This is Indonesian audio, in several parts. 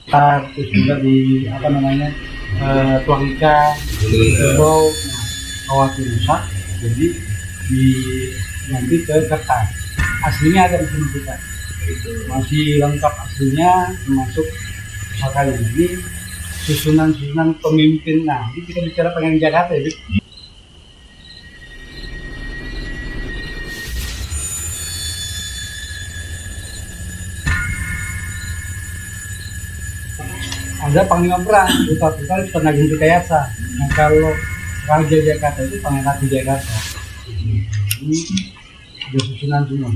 terus juga di apa namanya tuang ikan, kerbau, khawatir rusak, jadi diganti ke kertas. Aslinya ada di sini kita, masih lengkap aslinya, termasuk misalkan ini susunan pemimpin. Nah, ini kita bicara pengen Jakarta ya. Ada panglima perang, putar-putar pernah ganti kayasa. Nah, kalau Raja Jakarta itu Pangeran Ratu Jakarta. Ini ada susunan semua.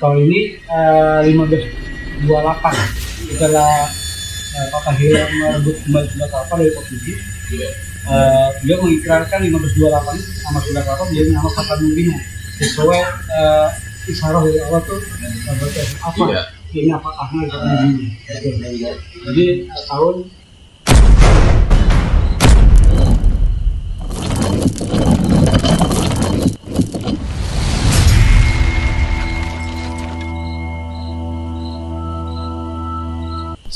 Kalau ini 1528 setelah Patah Hilang merebut kembali Sunda Kelapa dari Portugis, beliau mengikrarkan 1528 nama Sunda Kelapa menjadi nama Tapanulina sesuai isyarat dari Allah tuh apa ini apa ahli ini. Jadi tahun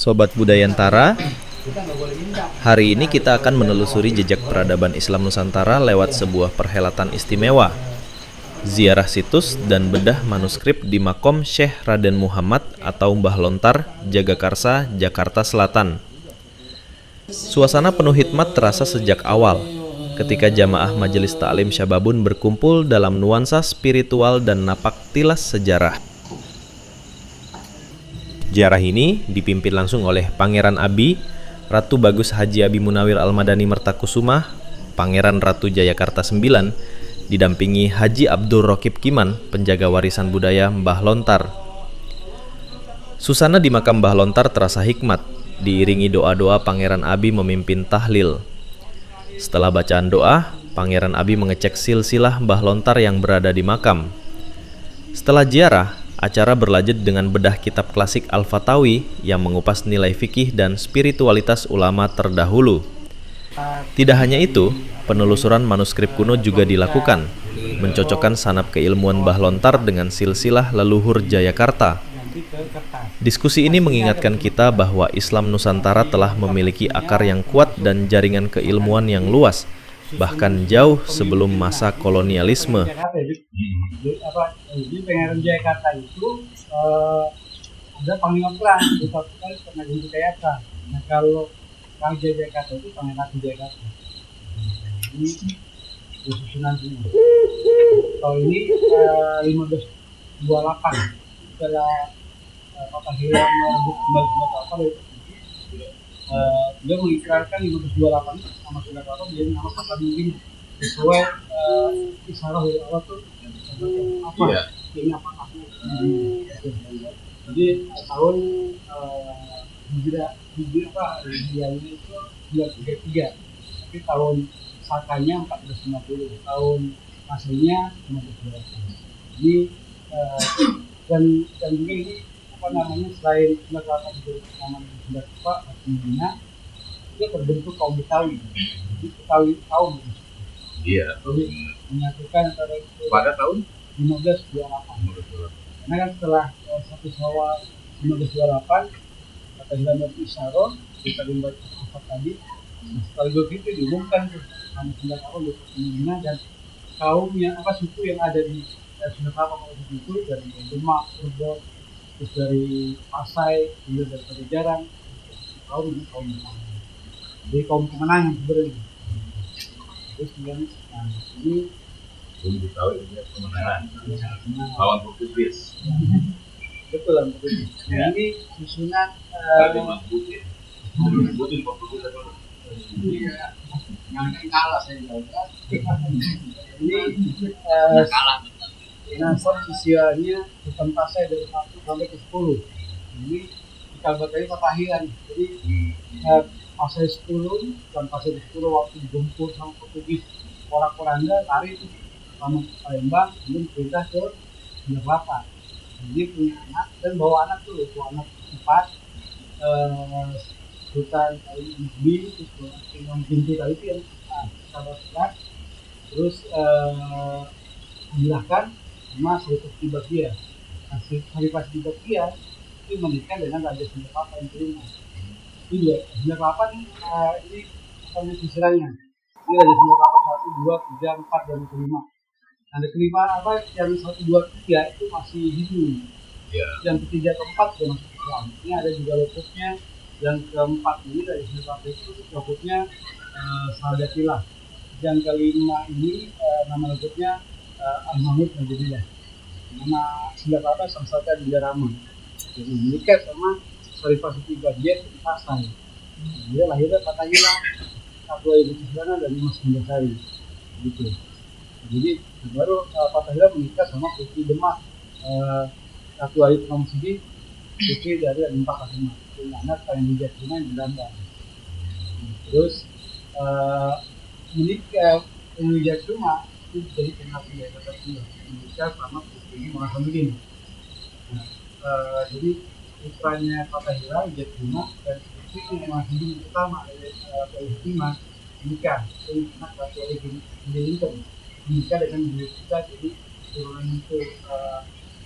Sobat Budayantara, hari ini kita akan menelusuri jejak peradaban Islam Nusantara lewat sebuah perhelatan istimewa, ziarah situs dan bedah manuskrip di Makom Syekh Raden Muhammad atau Mbah Lontar, Jagakarsa, Jakarta Selatan. Suasana penuh hikmat terasa sejak awal, ketika jamaah Majelis Ta'lim Syababun berkumpul dalam nuansa spiritual dan napak tilas sejarah. Ziarah ini dipimpin langsung oleh Pangeran Abi, Ratu Bagus Haji Abi Munawir Al-Madani Mertakusumah, Pangeran Ratu Jayakarta IX, didampingi Haji Abdul Rokib Kiman, penjaga warisan budaya Mbah Lontar. Susana di makam Mbah Lontar terasa hikmat, diiringi doa-doa Pangeran Abi memimpin tahlil. Setelah bacaan doa, Pangeran Abi mengecek silsilah Mbah Lontar yang berada di makam. Setelah ziarah, acara berlanjut dengan bedah kitab klasik Al-Fatawi yang mengupas nilai fikih dan spiritualitas ulama terdahulu. Tidak hanya itu, penelusuran manuskrip kuno juga dilakukan, mencocokkan sanad keilmuan Mbah Lontar dengan silsilah leluhur Jayakarta. Diskusi ini mengingatkan kita bahwa Islam Nusantara telah memiliki akar yang kuat dan jaringan keilmuan yang luas, bahkan jauh sebelum masa kolonialisme. Jadi Pangeran Jayakarta itu ada panglima perang, putar-putar pernah ganti kayasa. Nah, kalau Raja Jakarta itu Pangeran Ratu Jakarta. Ini susunan semua. Kalau ini 1528 setelah Patah Hilang merebut kembali Sunda Kelapa dari Portugis, beliau mengikrarkan 1528 nama Sunda Kelapa menjadi nama Tapanulina sesuai isyarat dari Allah tuh apa ini apa ahli. Jadi tahun hijriahnya itu 233, tapi tahun sakanya 1450, tahun aslinya 1528. Ini dan juga ini apa namanya, selain Sunda Kelapa itu namanya Sunda Kelapa Tapanulina, dia terbentuk kaum Betawi. Jadi Betawi kaum menyatukan antara itu pada tahun 1528. Karena kan setelah 1 Syawal 1528 kata Islam Isyarah kita membaca apa tadi, sekaligus itu diumumkan tuh nama Sunda Kelapa Tapanulina dan kaum yang suku yang ada di Sunda Kelapa pada itu dari Demak, Cirebon, terus dari Pasai, juga dari Pajajaran, kaum Betawi. Jadi kaum kemenangan sebenarnya. Terus kemudian ini Betawi punya kemenangan lawan Portugis. betul lah Portugis. Ya. Ini susunan Putin Portugis atau yang kalah saya bilang. Ini nasab usianya bukan Pasai dari 1 sampai ke 10. Ini kita tadi Patah Hilang. Jadi Pasai 10 dan Pasai 10 waktu digempur sama Portugis, orang-orangnya lari itu sama Palembang, kemudian pindah ke Sunda Kelapa. Jadi punya anak dan bawa anak tuh, anak 4, Sultan Nabi, terus yang pintu tadi itu yang sahabat, terus dilahkan sama Khalifah Tibakia. Khalifah Tibakia itu menikah dengan Raja Sunda Kelapa yang kelima. Itu dia Sunda Kelapa nih, ini apa istilahnya? Ini Raja Sunda Kelapa 1, 2, 3, 4 dan kelima. Nah, ada kelima apa yang 1, 2, 3 itu masih hidup. Iya. Yang ketiga keempat sudah masuk Islam. Ini ada juga lokupnya yang keempat ini dari Sunda Kelapa itu lokupnya Sahadatillah. Yang kelima ini nama lokupnya Al-Mahmud Najibullah. Nama Sunda Kelapa Samsaka Dinda Rama. Jadi menikah sama Sarifah Siti Badiyah di Pasai. Dia lahirnya Fatahillah, Ketua Ibu Susana dan Mas Sundasari. Gitu. Jadi baru Fatahillah menikah sama Putri Demak, Ketua Ibu Kamsidi, Putri dari Empat Kasima. Itu anak paling bijak cuma di Belanda. Terus menikah bijak cuma itu jadi penapi ya kata dia menikah sama Putri Muhammadin. Jadi putranya Fatahillah bijak cuma dan Putri Muhammadin pertama Fatimah menikah dengan anak Ketua Ibu Lincoln. Menikah dengan diri kita, jadi turunan itu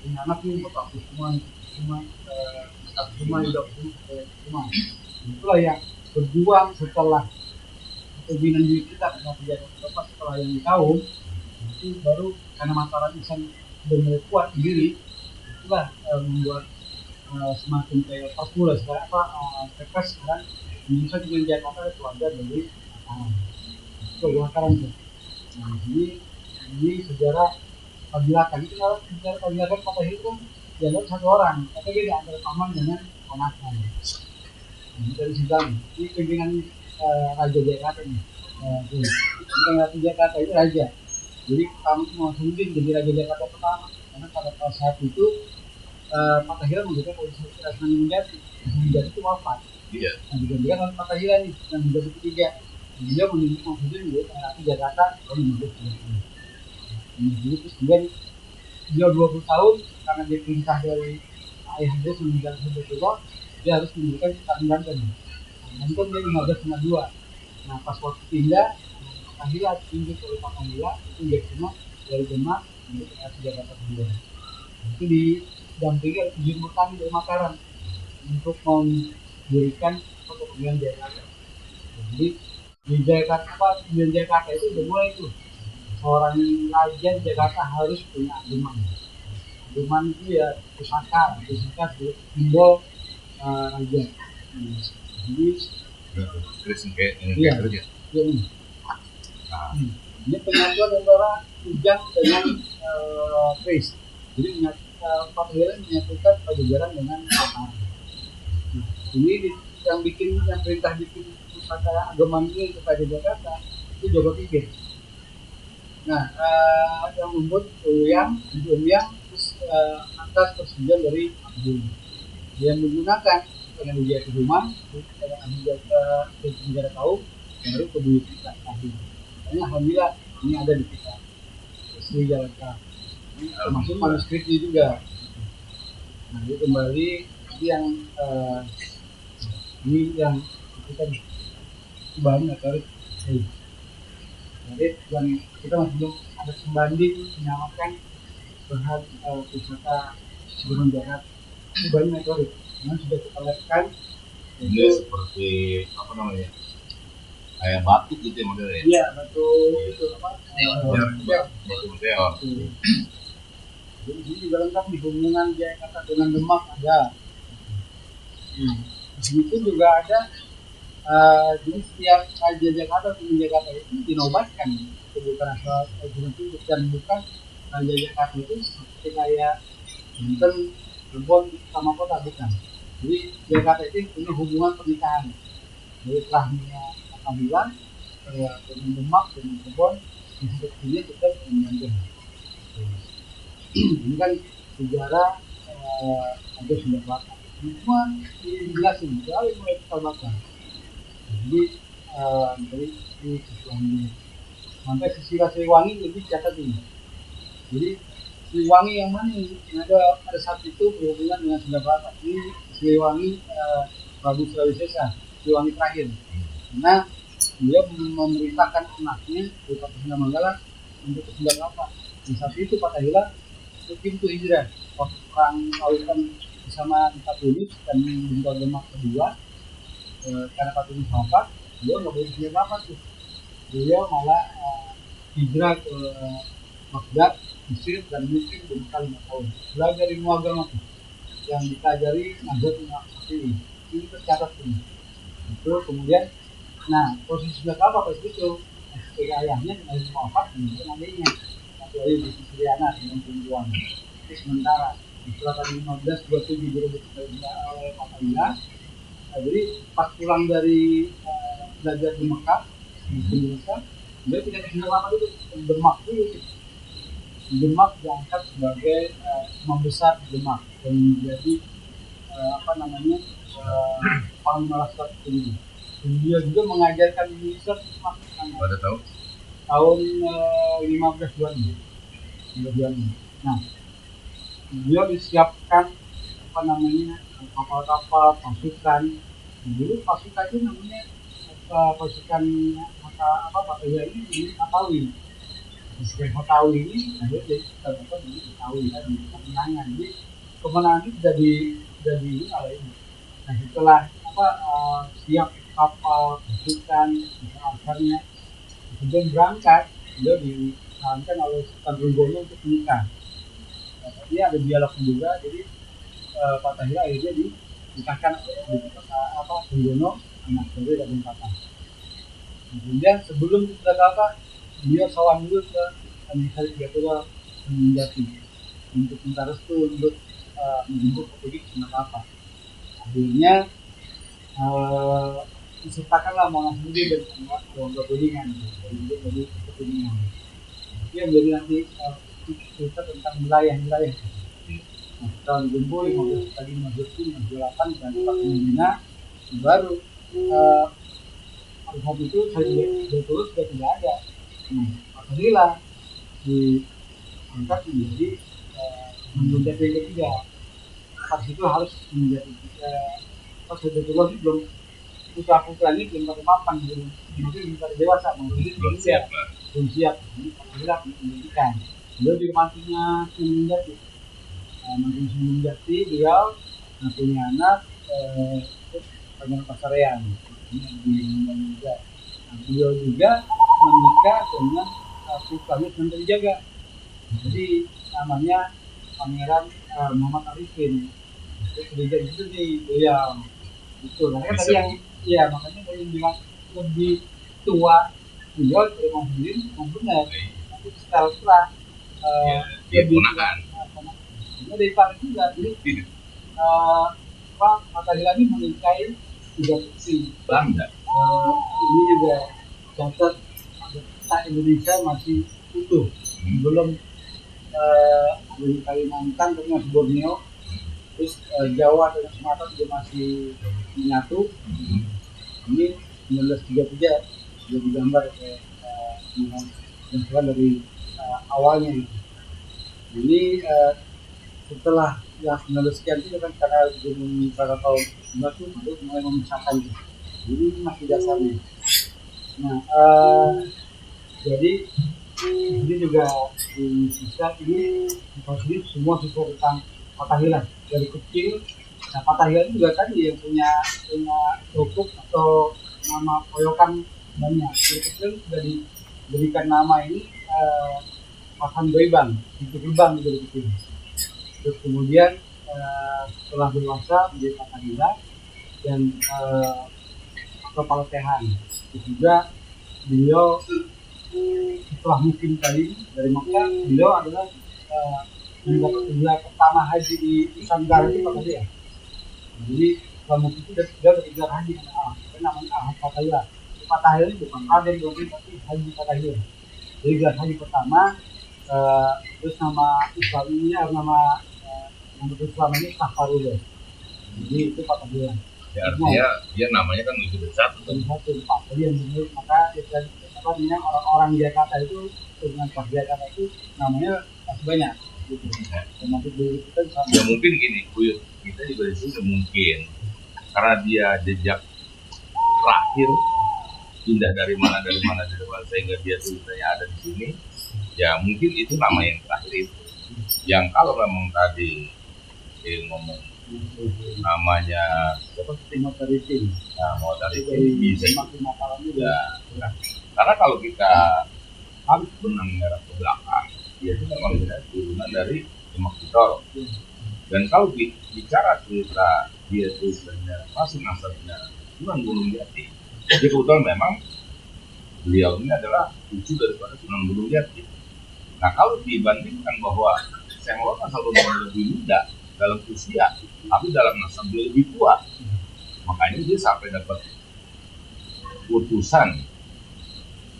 punya anak ini untuk aku semua hidup semua. Itulah yang berjuang setelah keinginan diri kita karena tidak dapat setelah yang kaum itu baru karena Mataram Ihsan benar kuat sendiri itulah membuat semakin kayak Papua sekarang Kekes sekarang Indonesia juga di Jakarta keluarga dari itu Mataram tuh. Nah ini sejarah Pabilakan itu kalau sejarah Pabilakan kata itu dianggap satu orang tapi dia antara paman dengan ponakan. Dari Sidang ini pimpinan Raja Jakarta ini. Pimpinan Raja Jakarta itu raja. Jadi kamu mau mungkin jadi Raja Jakarta pertama karena pada saat itu Fatahillah memberikan posisi Rasmani Munjati. Munjati itu wafat. Iya. Nah digantikan oleh Fatahillah nih yang menjadi ketiga. Dia menunjuk Maksudin menjadi Raja Jakarta tahun 1990. Jadi terus kemudian dia 20 tahun karena dia perintah dari ayah dia meninggal sebetulnya dia harus mendirikan Stadion Banten. Banten dia 15,2. Nah pas waktu pindah Fatahillah ditunjuk oleh Fatahillah itu dia cuma dari Demak menjadi Raja Jakarta kedua. Itu didampingi oleh Ujung Murtani dari Mataram untuk mendirikan kota pemilihan Jakarta. Jadi di Jakarta itu udah mulai tuh orang raja Jakarta harus punya ageman. Ageman itu ya pusaka simbol raja. Jadi Kristen kayak iya, kerja. ini penyatuan antara Ujang dengan Kris. Jadi Fatahillah menyatukan Pajajaran dengan Mataram. Nah, ini yang perintah bikin pusaka ageman ini kepada Jakarta itu Joko Tingkir. Nah, yang membuat Uyang, terus atas persetujuan dari Abdul. Yang menggunakan dengan Wijaya Keduman, dengan Abdul negara kaum, baru kedua kita tadi. Karena alhamdulillah ini ada di kita. Sri Jalaka. Ini termasuk manuskripnya juga. Nah, ini kembali yang ini yang kita banyak harus jadi dan kita masih belum ada pembanding menyamakan bahan pusaka sebelum Jakarta itu banyak metode yang sudah kita lakukan. Ini seperti apa namanya kayak batu gitu ya modelnya. Iya betul itu apa? Batu meteor. Jadi ini juga lengkap nih hubungan Jakarta dengan Demak ada. Di situ juga ada. Jadi setiap Raja Jakarta atau Jakarta itu dinobatkan itu bukan asal dan bukan Raja Jakarta itu seperti kayak Banten, Cirebon sama kota bukan. Jadi Jakarta itu punya hubungan pernikahan dari rahimnya Fatahillah dengan Demak dengan Cirebon yang sebetulnya kita dengan ini kan sejarah ada Sunda Kelapa. Semua ini dijelasin dari mulai kita baca. Jadi dari Siliwangi sampai ke Siliwangi lebih catat ini. Jadi Siliwangi yang mana yang ada saat itu berhubungan dengan Sunda Kelapa. Ini Siliwangi Prabu Surawi Sesa, Siliwangi terakhir. Karena dia memerintahkan anaknya Bupati Sunda Manggala untuk ke Sunda Kelapa. Di saat itu Fatahillah itu pintu hijrah waktu perang lautan bersama Pak Tulis dan Bintang Demak kedua. Karena Pak Tulis wafat, beliau nggak boleh punya apa tuh. Beliau malah hijrah ke Baghdad, Mesir, dan Mesir berkali 5 tahun. Belajar ilmu agama tuh, yang dipelajari Nahdlatul Ulama. Ini tercatat tuh. Itu kemudian, nah posisi sudah apa pas itu? Sebagai ayahnya dengan wafat dan juga adiknya. Kecuali di sisi anak dengan perempuan. Itu sementara setelah tadi 1527 direbut oleh Fatahillah. Jadi pas pulang dari belajar di Mekah, di Indonesia, dia tidak tinggal lama dulu, Demak dulu. Demak diangkat sebagai imam besar Demak dan menjadi panglima laskar tinggi. Dia juga mengajarkan di Islam Pada tahun 1522. Nah, dia disiapkan kapal-kapal, pasukan. Dulu pasukan itu namanya pasukan Fatahillah ini Atawi. Pasukan Atawi ini ada jadi Atawi kan kemenangan. Jadi kemenangan itu jadi ini. Nah setelah siap kapal, pasukan, akhirnya kemudian berangkat, beliau disarankan oleh Sultan Trenggono untuk menikah. Ini ada dialog juga, jadi Fatahillah akhirnya dinikahkan oleh Trenggono, anak dari Raden Patah. Kemudian sebelum berkata, beliau salam dulu ke Anissari Gatura Jati untuk minta restu untuk menjemput Portugis apa. Akhirnya disertakanlah Monas Budi dan keluarga Kuningan jadi Kuningan. Itu yang jadi nanti cerita tentang wilayah-wilayah. Nah, tahun Jumbo 15 tadi 15 dan 4 baru pada saat itu saya terus sudah tidak ada. Nah, Alhamdulillah diangkat menjadi menjadi yang ketiga. Pas itu harus menjadi pas sudah tua sih belum putra-putra ini belum pada mapan, belum pada dewasa, belum siap. Jadi Alhamdulillah pendidikan. Beliau juga mantunya Sunan Jati. Mantunya Sunan Jati, beliau punya anak Pangeran Pasarean. Beliau juga menikah dengan putranya Sunan Kalijaga. Jadi namanya Pangeran Muhammad Arifin. Itu itu nih beliau. Itu makanya tadi yang makanya tadi bilang lebih tua beliau terima sendiri benar. Tapi setelah lebih ini dari Pak juga. Jadi Fatahillah ini menikahi 3 putri. Bangga. Ini juga catat peta Indonesia masih utuh, belum dari Kalimantan tapi masih Borneo, terus Jawa dan Sumatera juga masih menyatu. Ini 1933 sudah digambar dan dari awalnya. Ini setelah yang 19 sekian itu kan karena Gunung Krakatau itu mulai memisahkan, jadi masih dasarnya. Nah, jadi ini juga di sisa ini di semua siswa tentang Fatahillah dari kecil. Nah, Fatahillah itu juga tadi yang punya rukuk atau nama koyokan banyak. Dari kecil sudah diberikan nama ini Hasan Doibang, itu gerbang dari kecil. Terus kemudian setelah dewasa menjadi Fatahillah dan kepala tehan. Terus juga beliau setelah mukim tadi dari Makkah, beliau adalah mendapat gelar pertama haji di Nusantara itu Fatahillah. Jadi setelah mukim itu sudah bergelar haji namanya Ahmad Fatahillah. Fatahillah itu bukan Raden tapi Haji Fatahillah. Jadi gelar haji pertama. Terus nama Islamnya nama Islam ini Tahfarullah. Jadi itu Fatahillah. Ya, artinya dia namanya kan itu satu. Jadi yang benar maka namanya orang-orang Jakarta itu dengan Pak Jakarta itu namanya masih banyak. Gitu. Ya mungkin gini, kita juga di sini mungkin karena dia jejak terakhir pindah dari mana sehingga dia tulisannya ada di sini. Ya mungkin itu nama yang terakhir itu. Yang kalau memang tadi ngomong namanya siapa? Timur dari tim. Nah, mau dari Dari bisa semakin makalan juga. ya. Karena kalau kita habis benang merah ke belakang, dia itu memang benar turunan dari Demak Bitoro. Dan kalau bicara cerita dia itu sebenarnya masih nasabnya Sunan Gunung Jati, jadi kebetulan memang beliau ini adalah cucu daripada Sunan Gunung Jati. Nah kalau dibandingkan bahwa Senghor asal lebih muda dalam usia, tapi dalam nasab dia lebih tua, makanya dia sampai dapat utusan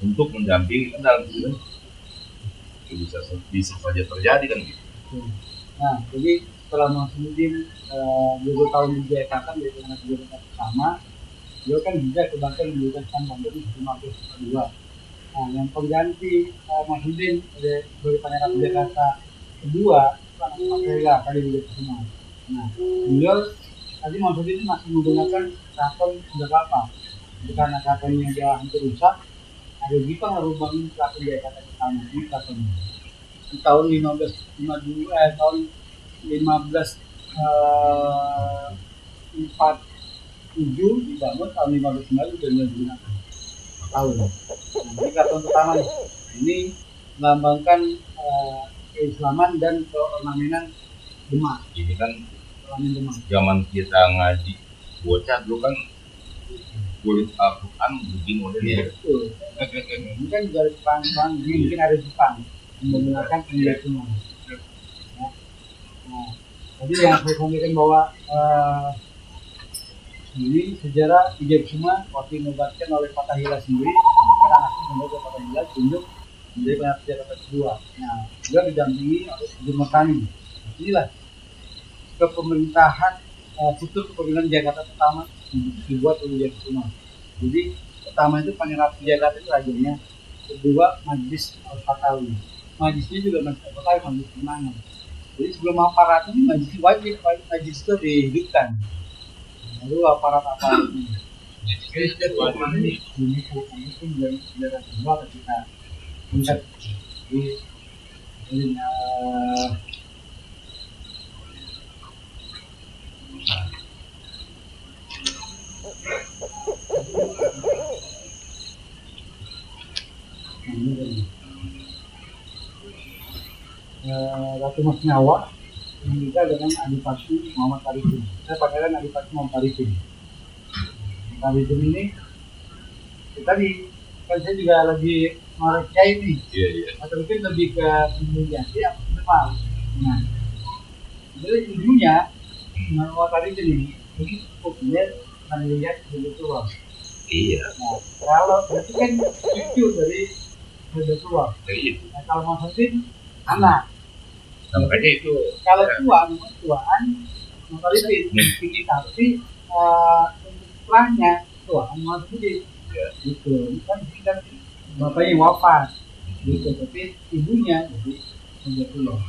untuk mendampingi kan dalam hidup bisa saja terjadi kan gitu. Nah, jadi setelah Mas Mudin 20 tahun di Jakarta dari anak Jakarta pertama, dia kan juga bahkan mendirikan Sambang di 15 kedua. Nah, yang pengganti Mas Mudin sebagai Pangeran Jakarta kedua, Pak Hela kali juga semua. Nah, beliau tadi Mas Mudin masih menggunakan keraton Jakarta, karena keratonnya dia hampir rusak. Ada juga harus bangun keraton Jakarta pertama ini keratonnya. Di tahun 1552 tahun 1547 dibangun, tahun 1509 sudah digunakan tahun. Nah, ini keraton pertama nih. Ini melambangkan keislaman dan keornamenan Demak. Ini kan Ornamen Demak. zaman kita ngaji bocah dulu kan kulit Al-Quran begini modelnya. Betul. Ini kan juga perang-perang, ini mungkin ada Jepang menggunakan penjara semua. Nah, tadi yang saya sampaikan bahwa ini sejarah Ijab Suma waktu dinobatkan oleh Fatahillah sendiri, karena langsung membawa Fatahillah tunjuk menjadi Pangeran Jakarta kedua. Nah, juga didampingi oleh Jum'at Tani. Inilah kepemerintahan struktur kepemimpinan Jakarta pertama dibuat oleh Ijab Suma. Jadi pertama itu Pangeran Jakarta itu rajanya, kedua Majlis Al-Fatawi. Majlisnya juga Majlis Al-Fatawi, Majlis Kemenangan. Jadi sebelum aparat ini majlis wajib, majlis itu dihidupkan. Lalu aparat ini. Ini itu menjadi semua ketika tingkat di Ratu Mas Nyawa menikah dengan Adipati Muhammad Arifin. Saya panggilkan Adipati Muhammad Arifin. Arifin ini tadi kan saya juga lagi merekai nih. Iya. Atau mungkin lebih ke ibunya sih yang normal. Nah, jadi ibunya Muhammad Arifin ini populer karena dilihat begitu loh. Iya. Nah, kalau itu kan cucu dari Rasulullah. Itu. Nah, kalau Mas Arifin anak. Makanya itu. Kalau tuaan Mas Arifin, tapi setelahnya tuaan Mas Arifin. Ya. Gitu. Kan bapaknya wafat. Gitu. Tapi ibunya jadi Rasulullah.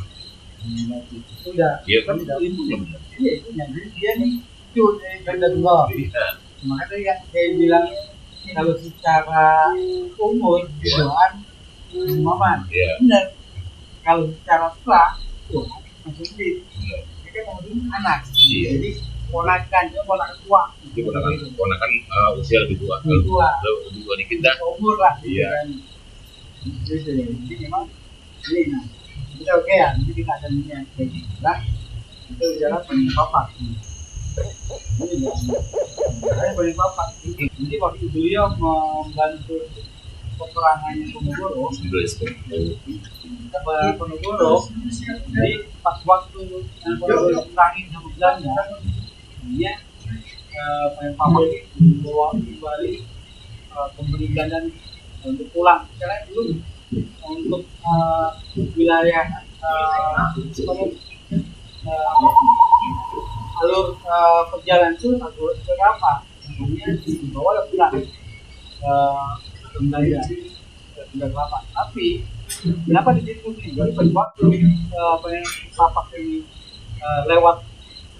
Sudah. Iya kan sudah. ibunya. Iya, ibunya. Jadi dia nih cucu dari Rasulullah. Iya. Makanya yang saya bilang kalau secara umur tuaan Muhammad. Iya. Benar. Kalau secara setelah maksudnya ini kan maksudnya anak. Iya. Jadi ponakan tua. Jadi ponakan usia lebih tua. Lebih tua. Lebih tua dikit dah. Umur lah. Gitu Iya. kan. Jadi memang ini nah. Kita oke ya. Nanti kita akan lihat kayak gitu lah. Itu bicara penyebab. Ini ya. Saya penyebab. Jadi waktu beliau membantu peperangannya Ponorogo, Ponorogo, jadi pas waktu Ponorogo diperangin sama Belanda, dia Paman membawa kembali pemberi Belanda untuk pulang. Sekarang dulu untuk wilayah alur perjalanan itu alur apa? Namanya dibawa pulang. Belanda kelapa. Tapi kenapa di situ nih? Pada waktu papak ini lewat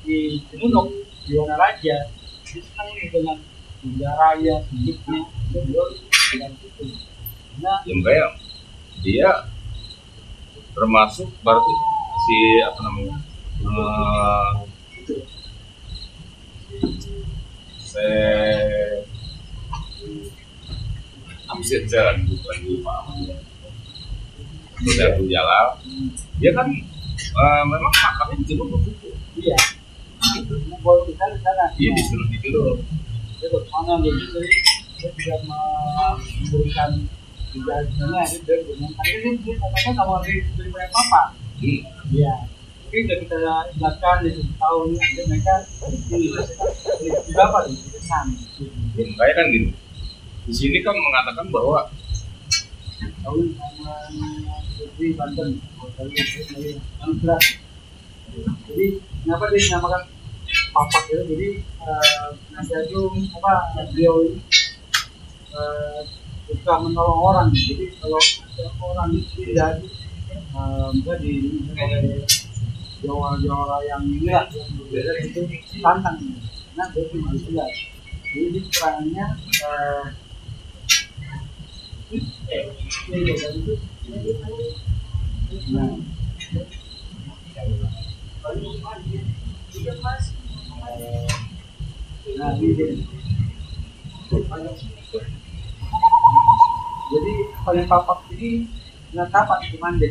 di Gunung di Wanaraja, dia senang nih dengan sejarahnya, hidupnya, dengan itu. Nah, yang kayak dia termasuk berarti si apa namanya proses absen jalan bukan di Pak sudah berjalan. Dia kan memang makamnya di Jeruk begitu. Iya. Itu mau kita di sana. Iya disuruh di Jeruk. Dia berpanah begitu. Dia tidak memberikan tugasnya. Dia dengan dia katanya kalau diberi apa? Iya. Oke, udah kita jelaskan di tahun ini mereka berapa nih? Kayak kan gitu. Di sini kan mengatakan bahwa tahun sama Putri Banten dari Anugerah. Jadi kenapa dia dinamakan papak itu? Jadi penasihat itu apa beliau ini suka menolong orang. Jadi kalau ada orang tidak bisa di jawara yang inilah yang berbeda itu tantang karena dia cuma jelas. Jadi perannya jadi paling papak ini nggak kapak di Mande.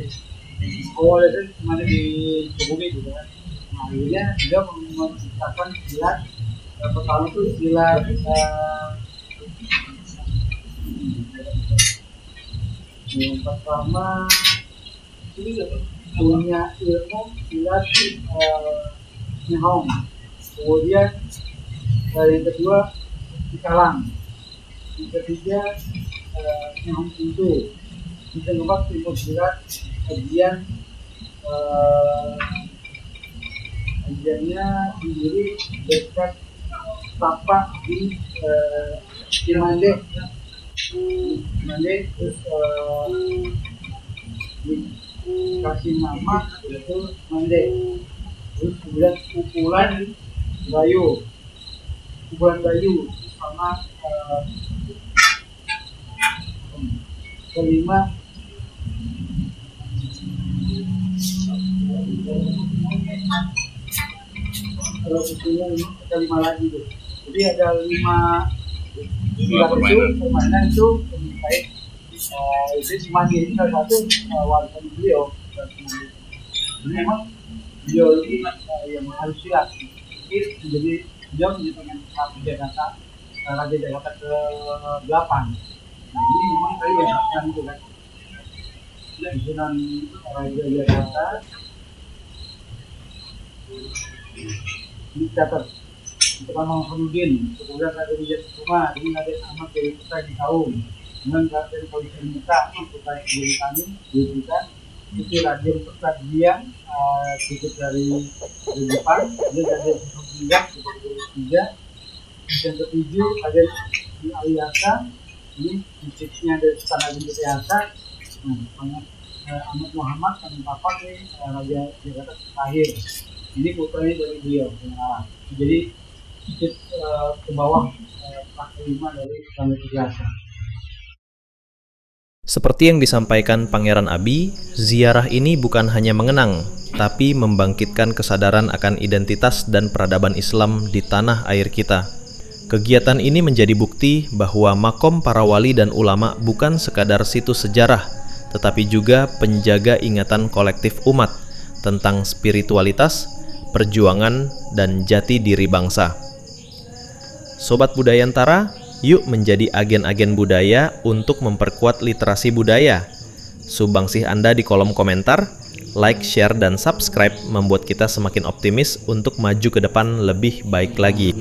Awalnya itu cuma di Kebumen gitu kan. Nah, akhirnya dia menciptakan silat pertama itu silat yang pertama punya ilmu silat Nyahong. Kemudian yang kedua Cikalang. Yang ketiga Nyahong Pintu. Yang keempat ilmu silat kajiannya sendiri dekat tapak di Mande. Terus dikasih nama itu Mande. Terus kemudian pukulan Bayu sama kelima kalau usulnya ini ada 5 lagi tuh. Jadi ada 5 permainan itu baik itu semanggi ini salah satu warisan beliau. Jadi memang beliau ini yang harus silat. Jadi beliau menjadi Raja Jakarta ke-8. Jadi memang tadi yang itu kan susunan Raja Jakarta diktator pertama Muhammadin, kemudian ada Wijaya Kusuma, ini ada Ahmad dari Kutai di Kaum, kemudian ada Polisi Muka, Kutai di kami, di kita, itu Raden Pertadian, ikut dari Jepang, dia dari Singapura, tiga, yang ketujuh ada di Aliasa, ini titiknya dari Tanah Binti Aliasa, Ahmad Muhammad dan Papa ini Raja Jakarta terakhir. Ini putranya dari beliau jadi sedikit ke bawah pak 5 dari Tanah Tigrasa. Seperti yang disampaikan Pangeran Abi, ziarah ini bukan hanya mengenang, tapi membangkitkan kesadaran akan identitas dan peradaban Islam di tanah air kita. Kegiatan ini menjadi bukti bahwa makom para wali dan ulama bukan sekadar situs sejarah, tetapi juga penjaga ingatan kolektif umat tentang spiritualitas, perjuangan, dan jati diri bangsa. Sobat Budayantara, yuk menjadi agen-agen budaya untuk memperkuat literasi budaya. Sumbangsi Anda di kolom komentar, like, share, dan subscribe membuat kita semakin optimis untuk maju ke depan lebih baik lagi.